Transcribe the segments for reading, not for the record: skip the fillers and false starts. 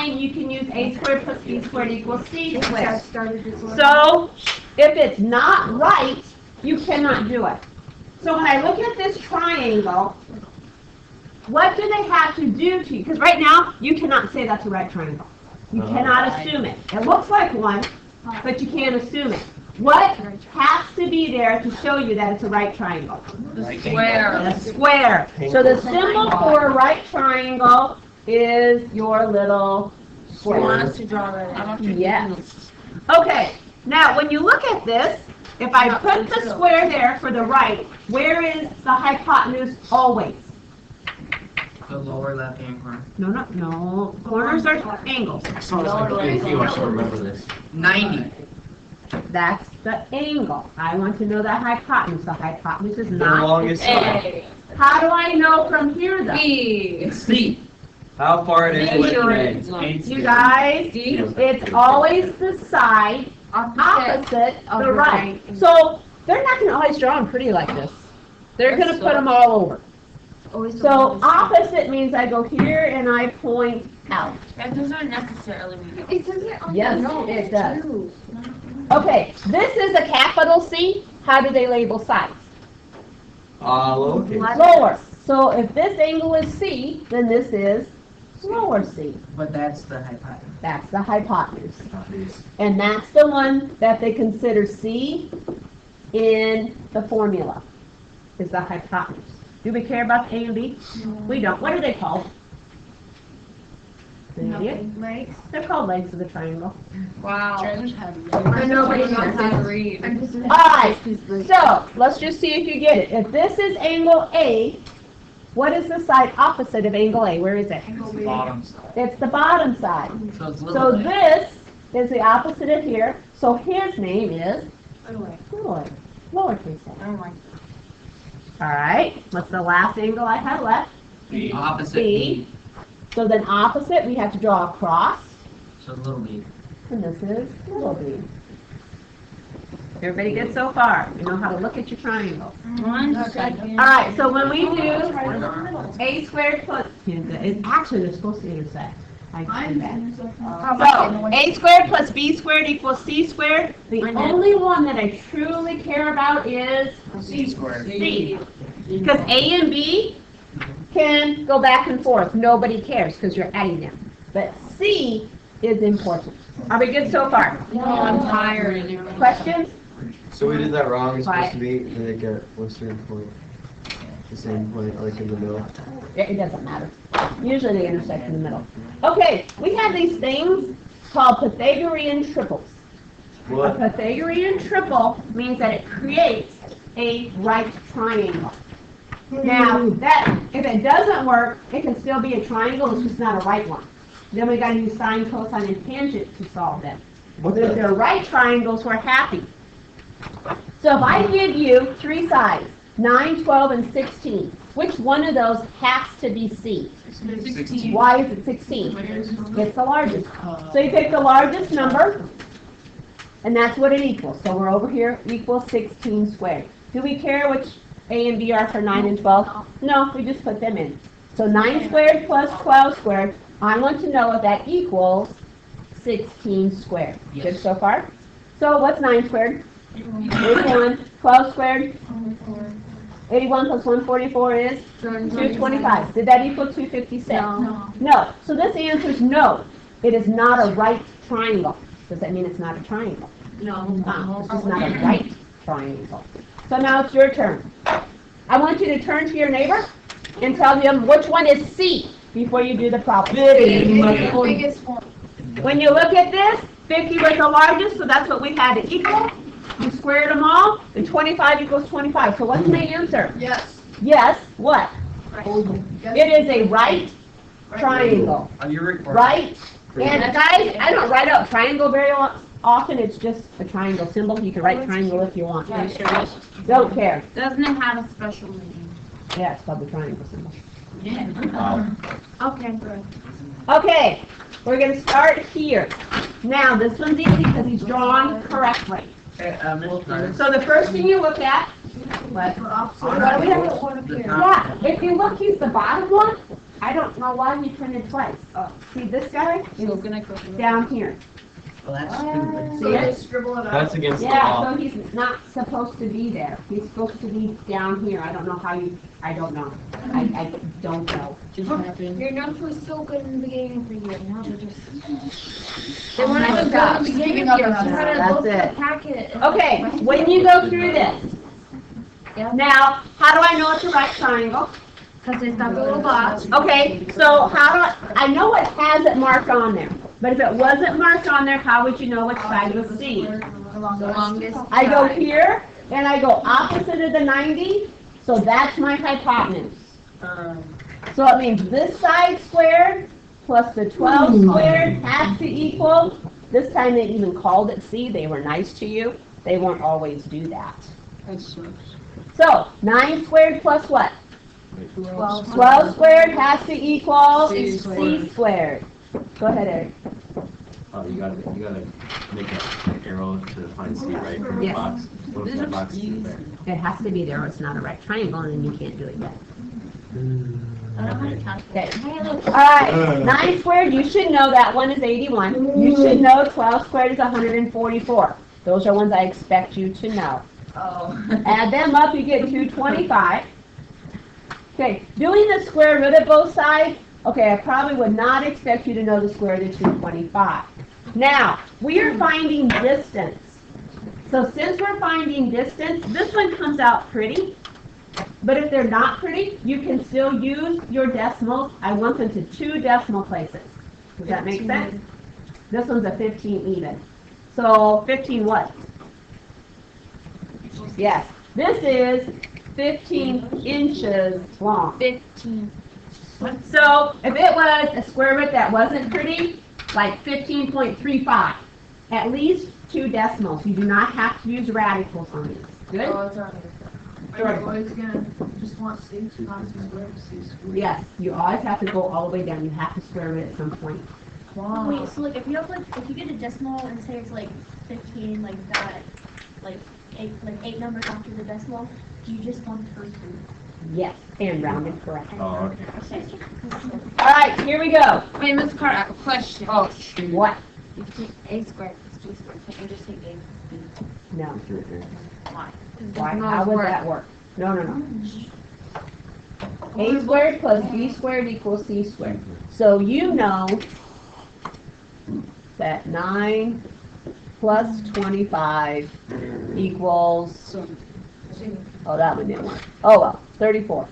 time, you can use a squared plus b squared equals c squared. So, if it's not right, you cannot do it. So when I look at this triangle, what do they have to do to you? Because right now, you cannot say that's a right triangle. You cannot assume it. It looks like one, but you can't assume it. What has to be there to show you that it's a right triangle? The square. The square. So the symbol for a right triangle is your little square. You want us to draw that? Yes. Okay. Now, when you look at this, if I put the square there for the right, where is the hypotenuse always? The lower left-hand corner. No. Corners are angles. I saw this on AP, I should remember this. 90. That's the angle. I want to know the hypotenuse. The hypotenuse is The not longest side. A. How do I know from here, though? B. C. How far it is away from A? You guys, D. it's always the side opposite of the right. So they're not going to always draw them pretty like this. They're going to put them all over. So opposite means I go here and I point out. That doesn't necessarily mean. It says it on Yes, the note, it does. too. Okay, this is a capital C. How do they label sides? Lowercase. Lower. So if this angle is C, then this is lower C. But that's the hypotenuse. That's the hypotenuse. And that's the one that they consider C in the formula, is the hypotenuse. Do we care about the A and B? We don't. What are they called? Any idea? Legs. They're called legs of the triangle. Wow. I know, but Nobody knows it's how to not. read. I'm just. Alright, so let's just see if you get it. If this is angle A, what is the side opposite of angle A? Where is it? Bottom side. It's the bottom side. So it's So little a. this is the opposite of here. So his name is little a, lowercase a. Oh my. Alright, what's the last angle I have left? The opposite B. B. So then opposite, we have to draw a cross, So little b. and this is little b. Everybody good so far? You know how to look at your triangle. 1 second. Alright, so when we do a squared plus, actually they're supposed to intersect. I see that. So, a squared plus b squared equals c squared. The only one that I truly care about is C squared. c. Because a and b can go back and forth. Nobody cares because you're adding them. But c is important. Are we good so far? No, I'm tired. Questions? So we did that wrong, it's supposed to be, and they get one certain point. The same point, like in the middle. It doesn't matter. Usually they intersect in the middle. Okay, we have these things called Pythagorean triples. A What? Pythagorean triple means that it creates a right triangle. Now, that if it doesn't work, it can still be a triangle, it's just not a right one. Then we gotta use sine, cosine, and tangent to solve them. What But if they're right triangles, we're happy. So if I give you three sides, 9, 12, and 16, which one of those has to be C? 16. Why is it 16? It's the largest. So you pick the largest number, and that's what it equals. So we're over here, equals 16 squared. Do we care which A and B are for 9 and 12? No, we just put them in. So 9 squared plus 12 squared, I want to know if that equals 16 squared. Good Yes. so far? So what's 9 squared? 81. 12 squared? 81 plus 144 is 225. Did that equal 256? No. No. So this answer is no. It is not a right triangle. Does that mean it's not a triangle? No. No, it's just not a right triangle. So now it's your turn. I want you to turn to your neighbor and tell him which one is C before you do the problem. Biggest one. When you look at this, 50 was the largest, so that's what we had to equal. You squared them all, and 25 equals 25. So what's the answer? Yes. Yes, what? It is a right triangle. Are you recording? Right? And guys, I don't write out triangle very often. It's just a triangle symbol. You can write triangle if you want. Don't care. Doesn't it have a special meaning? Yeah, it's called the triangle symbol. Okay, good. Okay, we're going to start here. Now, this one's easy because he's drawn correctly. Miss Carter. So the first thing you look at, what? On What do we have? the top. Yeah, if you look, he's the bottom one. I don't know why he printed twice. Oh, see this guy? So Is gonna go through. down here. Well, that's stupid. See it? Scribble it out. That's against the Yeah, law. so he's not supposed to be there. He's supposed to be down here. I don't know how you, I don't know. I don't know. Just happened. Your notes were so good in the beginning of the year, now they're just. They weren't even good in the beginning of the year. That's it. Packet. Okay, when you go through this, now, how do I know it's a right triangle? Because it's got the little box. Okay, so how do I know it has it marked on there, but if it wasn't marked on there, how would you know which side was C? The longest. I go here, and I go opposite of the 90, so that's my hypotenuse. So it means this side squared plus the 12 squared has to equal, this time they even called it C, they were nice to you, they won't always do that. So, 9 squared plus what? 12 squared has to equal C C squared. Go ahead, Eric. Oh, you gotta make an arrow to find C, right, from the Yes. box. What if that box is there? It has to be there or it's not a right triangle and then you can't do it yet. Okay. Alright, 9 squared, you should know that one is 81. You should know 12 squared is 144. Those are ones I expect you to know. Add them up, you get 225. Okay, doing the square root of both sides, okay, I probably would not expect you to know the square root of 225. Now, we are finding distance. So since we're finding distance, this one comes out pretty. But if they're not pretty, you can still use your decimals. I want them to 2 decimal places. Does that make sense? This one's a 15 even. So 15 what? Yes, this is 15 inches long. 15. So if it was a square root that wasn't pretty, like 15.35, at least 2 decimals. You do not have to use radicals on these. Good? Are you always gonna just want C, constant square, C square? Yes, you always have to go all the way down. You have to square root at some point. Wait, so like if you have if you get a decimal and say it's like 15, like that, like eight numbers after the decimal, do you just want the first root? Yes, and rounded correctly. Oh, okay. All right, here we go. Wait, Ms. Carter, I have a question. What? You take A squared plus B squared, can't you just take A plus B? No. Why? Why? How would that work? No. A squared plus B squared equals C squared. So you know that 9 plus 25 equals, oh, that one didn't work. Oh, well, 34.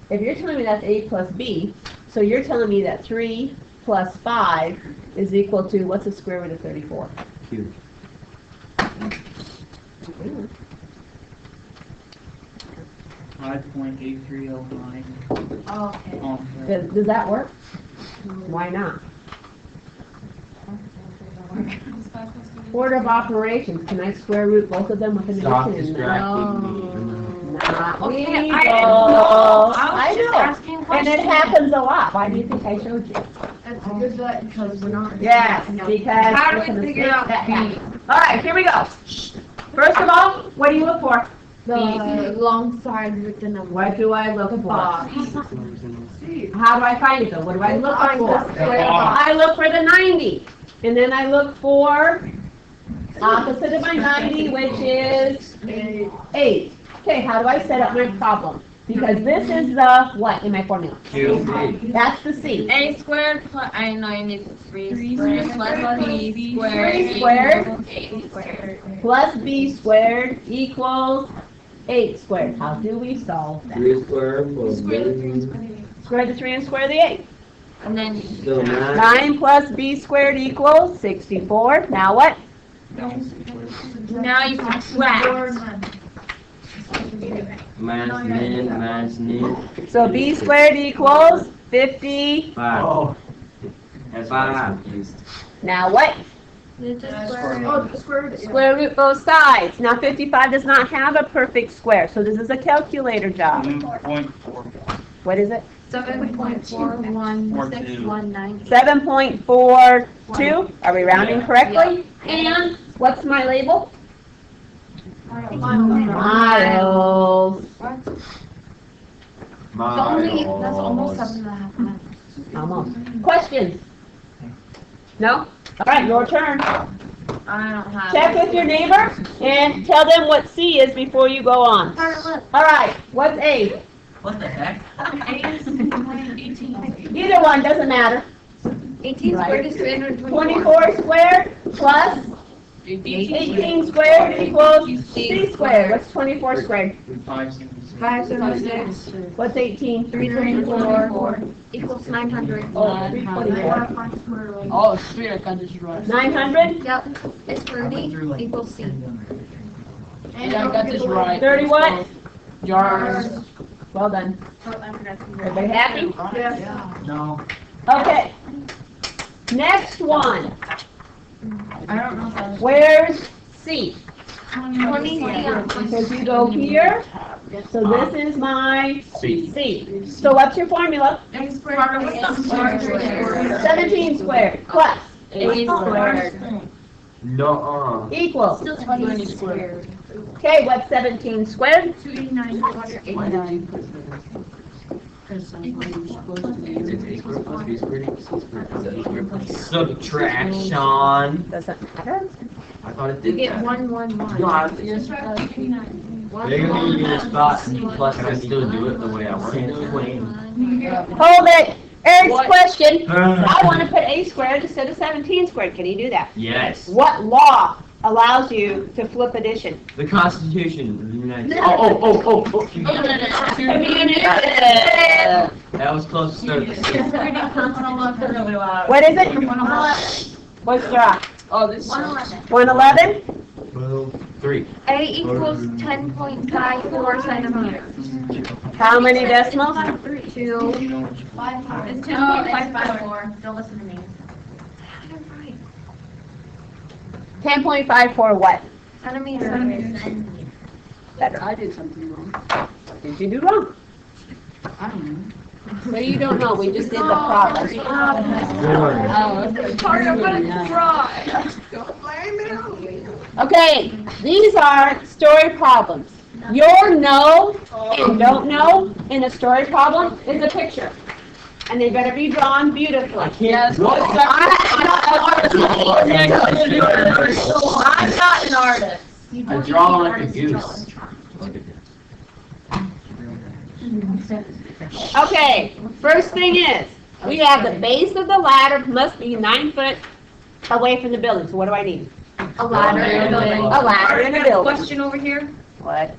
If you're telling me that's A plus B, so you're telling me that 3 plus 5 is equal to, what's the square root of 34? Q. 5.8309. Okay. Does that work? Why not? Order of operations, can I square root both of them with an Stop addition? distracting me. Not Okay, legal. I was just know. asking And questions. it happens a lot. Why do you think I showed you? That's good that because we're not. Yes, because. How do it's a we figure mistake out that B? happens. All right, here we go. First of all, what do you look for? The long side with the number. What do I look for? Box. How do I find it though? What do I look Find for? the square box. I look for the 90. And then I look for opposite of my 90, which is 8. Okay, how do I set up my problem? Because this is the, what in my formula? Q. That's the C. A squared plus, I know you need 3 squared plus B squared. 3 squared. equals 8 squared. Plus B squared equals 8 squared. How do we solve that? 3 squared plus Square the 3 and square the 8. And then still 9. 9 plus B squared equals 64. Now what? now you can subtract. Minus nin. So B squared equals 50. 5. That's 5. Now what? Oh, the square root. Square root both sides. Now 55 does not have a perfect square, so this is a calculator job. 7.4. What is it? 7.41619. 7.42. Are we rounding correctly? And what's my label? Miles. That's almost 7.5 miles. Almost. Questions? No? All right, your turn. I don't have. Check with your neighbor and tell them what C is before you go on. All right, what's A? What the heck? Either one, doesn't matter. 18 squared is 324. 24 squared plus 18 squared equals C squared. What's 24 squared? 576 What's 18? 324 equals 900. Oh, 324. Oh, sweet, I got this right. 900? Yep, it's 30 equals C. And I got this right. 30 what? Yards. Well done. Everybody happy? No. Okay. Next one. I don't know if that was. Where's C? 20. Because you go here. So this is my C. C. So what's your formula? X squared. What's the 17 squared plus 8 squared. No. equals. Still 20 squared. Okay, what's 17 squared? 289. It's A squared plus B squared equals C squared plus A squared plus subtraction. Doesn't matter. I thought it You did get that. 1, 1, 1. No, I think it's They're gonna be in a spot, plus can I still do it the way I want to do it? Hold it. Eric's What? question. I want to put A squared instead of 17 squared. Can you do that? Yes. What law allows you to flip addition? The Constitution of the United States. Oh. That was close to service. What is it? What's the rock? Oh, this 111? Well, 3. A equals 10.54 centimeters. How many decimals? 2. It's 10.554. Don't listen to me. 10.54 what? Centimeters. Better. I did something wrong. What did you do wrong? I don't know. What do you don't know? We just did the problem. Okay, these are story problems. Your know and don't know in a story problem is a picture. And they better be drawn beautifully. I can't. I'm not an artist. I draw like a goose. Look at this. Okay, first thing is, we have the base of the ladder must be 9 foot away from the building. So what do I need? A ladder in a building. A ladder in a building. Question over here. What?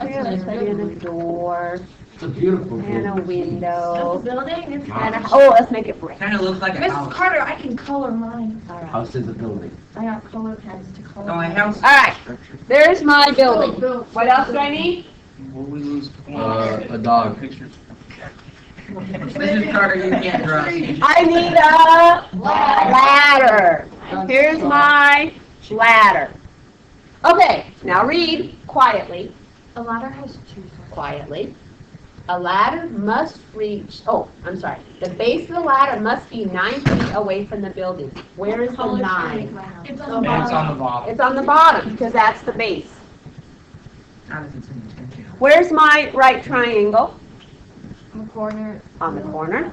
Here, let's put in a door It's a beautiful and a building. window. Building? And a, oh, let's make it brick. Kind of looks like a Mrs. house. Carter, I can color mine. All right. House is a building. I got color pens to color. No, my house. All right, there's my building. What else do I need? A dog. Mrs. Carter, you can't draw. I need a ladder. Here's my ladder. Okay, now read quietly. A ladder has 2 Quietly. A ladder must reach, oh, I'm sorry. The base of the ladder must be 9 feet away from the building. Where is the 9? It's on the It's bottom. on the bottom. It's on the bottom, because that's the base. How does it seem to you? Where's my right triangle? in the corner. On the corner.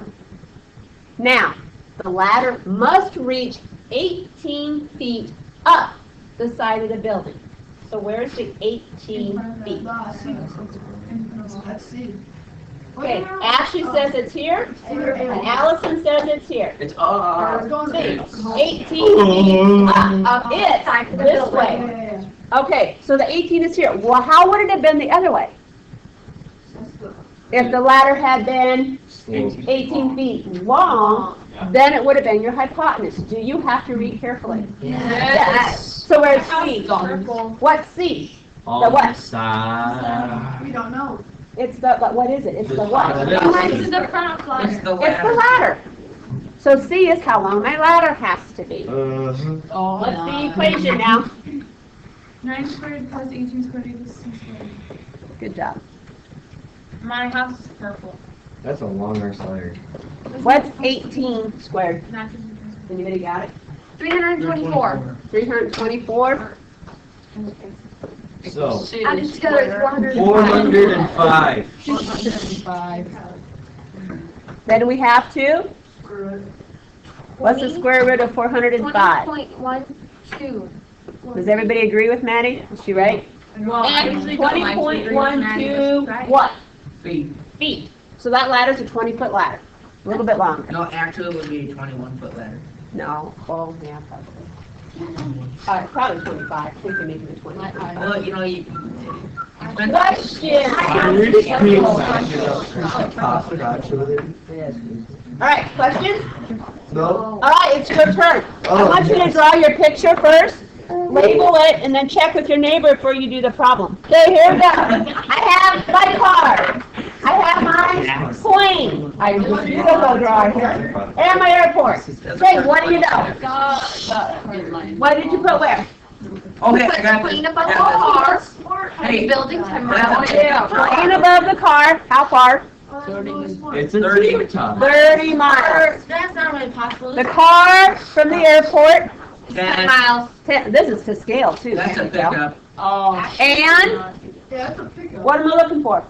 Now, the ladder must reach 18 feet up the side of the building. So where's the 18 feet? Let's see. Okay, Ashley says it's here, and Allison says it's here. It's See, 18 feet up, it's this way. Okay, so the 18 is here. Well, how would it have been the other way? If the ladder had been 18 feet long, then it would have been your hypotenuse. Do you have to read carefully? Yes. So where's C? What's C? on The what? the side. We don't know. It's the, but what is it? It's the what? This is the front of It's the It's the ladder. ladder. So C is how long my ladder has to be. Oh, What's the equation now? 9 squared plus 18 squared equals 6 squared. Good job. My house is purple. That's a long arse ladder. What's 18 squared? Anybody got it? 324. 324? So, Add it together, it's 405. 405. 405. Then we have to, what's the square root of 405? 20.12. Does everybody agree with Maddie? Is she right? Well, I usually don't like to agree with Maddie, but she's 20.12 right. what? Feet. Feet. So that ladder's a 20-foot ladder, a little bit longer. No, actually it would be a 21-foot ladder. No, oh, yeah, probably. Probably 25, I think they're making it 25. Well, you know, you. Question! All right, questions? No? All right, it's your turn. I Oh. want you to draw your picture first, label it, and then check with your neighbor before you do the problem. Okay, here we go. I have my car. I have my plane. I just go draw here. And my airport. Okay, what do you know? What did you put where? Okay, I got Clean this. up a Got car. Hey. Building 10 That's miles. a- Plane above the car, how far? It's in 30. Utah. 30 miles. That's not really possible. The car from the airport, 10. miles. this is to scale too. That's a can't you tell? pickup. Oh. And what am I looking for?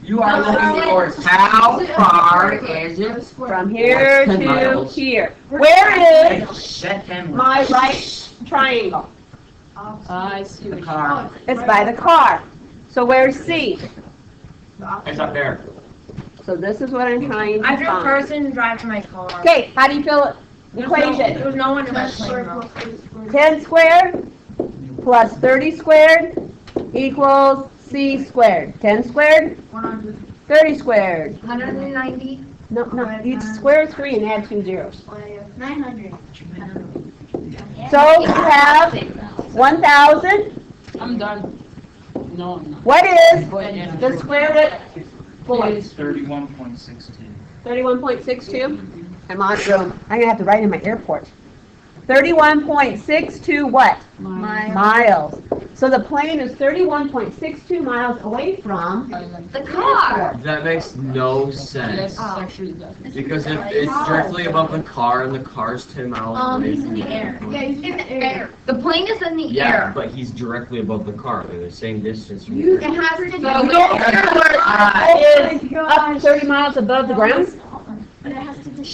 You are looking for how far is it? From here 10 to miles. here. Where is That 10 my right triangle? I see the what car. It's by the car. So where's C? It's up there. So this is what I'm trying I to drew a find. person driving my car. Okay, how do you fill it? There Equation. was no one in my plane though. 10 squared plus 30 squared equals C squared. 10 squared, 30 squared. 190. No, you square 3 and add 2 zeros. 900. So you have 1,000. I'm done. No, I'm not. What is the square root? It's 31.62. 31.62? I'm on room. I'm gonna have to write in my airport. 31.62 what? Miles. So the plane is 31.62 miles away from The car. That makes no sense. Yes, actually does. Because if it's directly above the car and the car's 10 miles away He's from in the the air. airport. Yeah, he's in the air. The plane is in the Yeah, air. but he's directly above the car. They're the same distance from It the has to do is up 30 miles above the ground. But it has to do.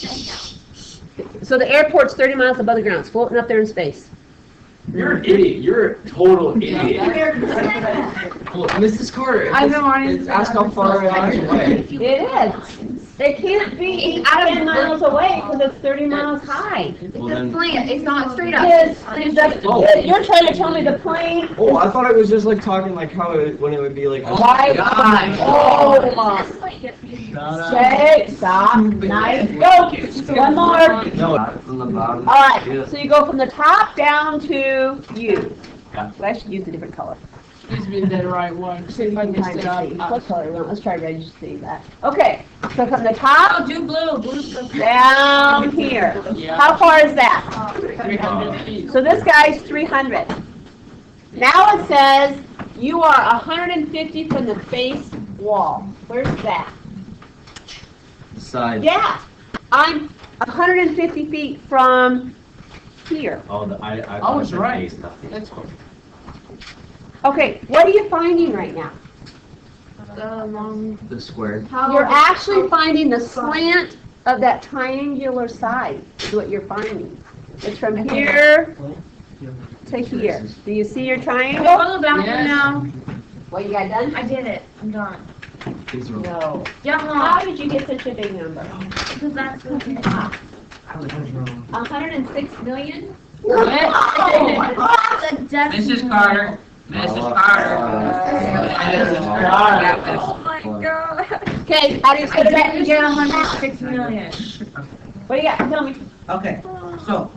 So the airport's 30 miles above the ground. It's floating up there in space. You're an idiot. You're a total idiot. Well, Mrs. Carter, I've been wanting it's ask how far it is away. It is. It can't be 10 miles away because it's 30 miles high. Well, The then, plane, it's not straight up. You're trying to tell me the plane. Oh, I thought it was just like talking like how it, when it would be like. Why? God. Oh my. Okay, stop. Nice. Go. One more. No, from the bottom. All right. So you go from the top down to U. Yeah. Well, I should use a different color. Please be the right one. See if I can stay up. What color? Well, let's try to just see that. Okay. So from the top Oh, do blue. Blue's the down here. How far is that? 300 feet. So this guy's 300. Now it says you are 150 from the base wall. Where's that? side. Yeah, I'm 150 feet from here. Oh, I Oh, it's thought right. it was That's cool. Okay, what are you finding right now? the square. You're actually finding the slant of that triangular side is what you're finding. It's from here to here. Do you see your triangle? Follow back now. What, you got done? I did it. I'm done. These are No. Yeah, How did you get such a big number? because that's the I was wrong. 106 million? Mrs. Carter. Mrs. Carter. Oh my god. Okay, how do you I split it didn't up? get 106 million. What do you got? Tell me. Okay, so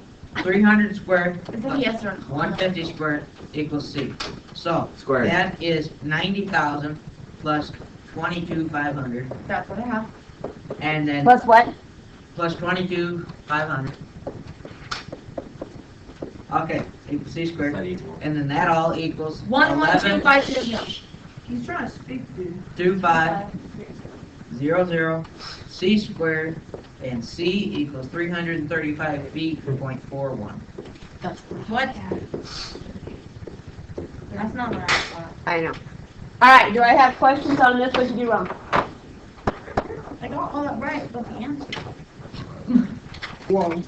300 squared It's a plus yes or no. 150 squared equals C. So Squared. that is 90,000 plus 22,500, That's what I have. and then Plus what? plus 22,500. Okay, equals C squared, and then that all equals 11256. He's trying to speak, dude. 112500 C squared, and C equals 335 feet, .41. What? That's not what I thought. I know. All right, do I have questions on this? What did you do wrong? I got all that right, but the answer. Whoa.